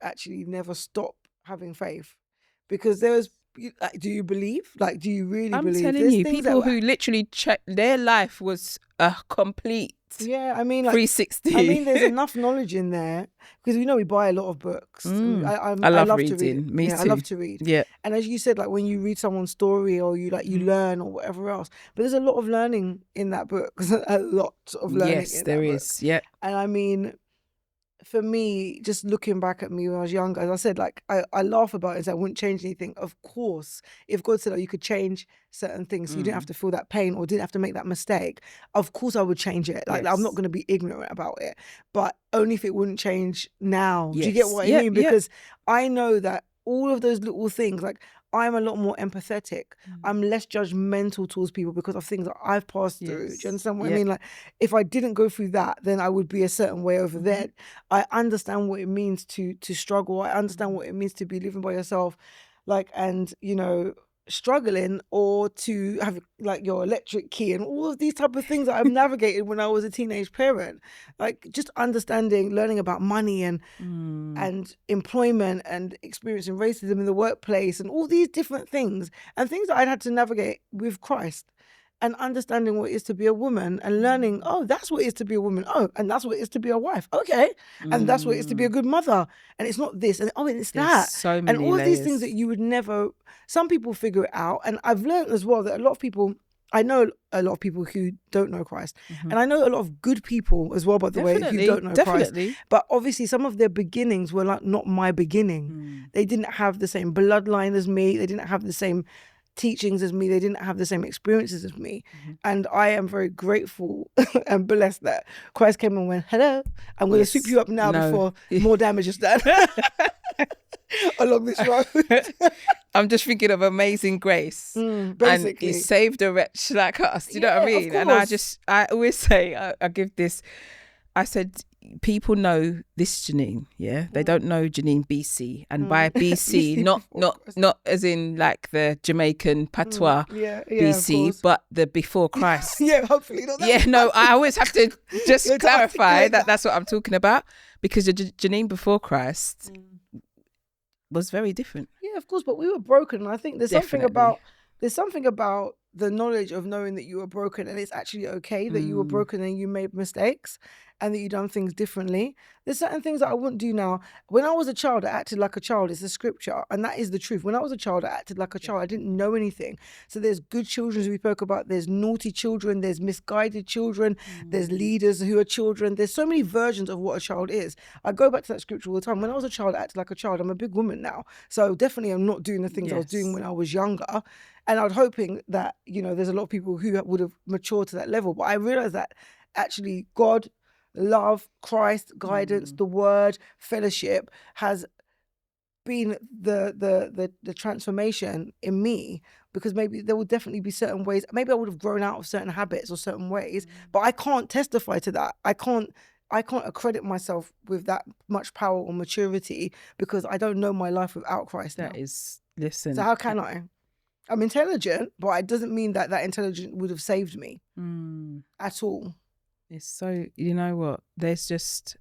actually never stop having faith, because do you believe? Like, do you really believe? I'm telling you, people who literally their life was a complete 360. I mean, there's enough knowledge in there, because we buy a lot of books. I love reading. To read. Me too. I love to read. Yeah. And as you said, like when you read someone's story, or you learn or whatever else. But there's a lot of learning in that book. A lot of learning. Yes, there is. Yeah. And I mean, for me, just looking back at me when I was younger, as I said, like I laugh about it and say I wouldn't change anything. Of course, if God said you could change certain things, so you didn't have to feel that pain or didn't have to make that mistake, of course I would change it. Like, I'm not going to be ignorant about it, but only if it wouldn't change now. Yes. Do you get what I mean? Because I know that all of those little things, like I'm a lot more empathetic. I'm less judgmental towards people because of things that I've passed through. Do you understand what I mean? Like, if I didn't go through that, then I would be a certain way over there. I understand what it means to struggle. I understand what it means to be living by yourself, like, and struggling, or to have like your electric key and all of these type of things that I've navigated when I was a teenage parent. Like, just learning about money and employment and experiencing racism in the workplace and all these different things, and things that I'd had to navigate with Christ, and understanding what it is to be a woman, and learning, that's what it is to be a woman. And that's what it is to be a wife. Okay. And that's what it is to be a good mother. And it's not this, and it's that. So many and all layers. of these things that you would never, some people figure it out. And I've learned as well that I know a lot of people who don't know Christ. And I know a lot of good people as well, by the way, who don't know Christ. But obviously some of their beginnings were like not my beginning. They didn't have the same bloodline as me. They didn't have the same teachings as me. They didn't have the same experiences as me. And I am very grateful and blessed that Christ came and went, hello, I'm going to sweep you up now before more damage is done along this road. I'm just thinking of Amazing Grace, basically. And he saved a wretch like us. Do you know what I mean? And I always say, I give this, I said, people know this Janine, they don't know Janine BC, and by BC, not as in like the Jamaican patois BC, but the before Christ. Hopefully not that. No, I always have to just clarify that that's what I'm talking about, because the Janine before Christ was very different. Yeah, of course, but we were broken, and I think there's something about the knowledge of knowing that you were broken, and it's actually okay that you were broken and you made mistakes and that you done things differently. There's certain things that I wouldn't do now. When I was a child, I acted like a child. It's the scripture, and that is the truth. When I was a child, I acted like a child. I didn't know anything. So there's good children, as we spoke about. There's naughty children. There's misguided children. There's leaders who are children. There's so many versions of what a child is. I go back to that scripture all the time. When I was a child, I acted like a child. I'm a big woman now. So definitely I'm not doing the things I was doing when I was younger. And I was hoping that, there's a lot of people who would have matured to that level. But I realized that actually God, love, Christ, guidance, the word, fellowship has been the transformation in me, because maybe there will definitely be certain ways, maybe I would have grown out of certain habits or certain ways, but I can't testify to that. I can't accredit myself with that much power or maturity, because I don't know my life without Christ now. Listen. So how can I? I'm intelligent, but it doesn't mean that intelligence would have saved me at all. It's so, you know what? There's just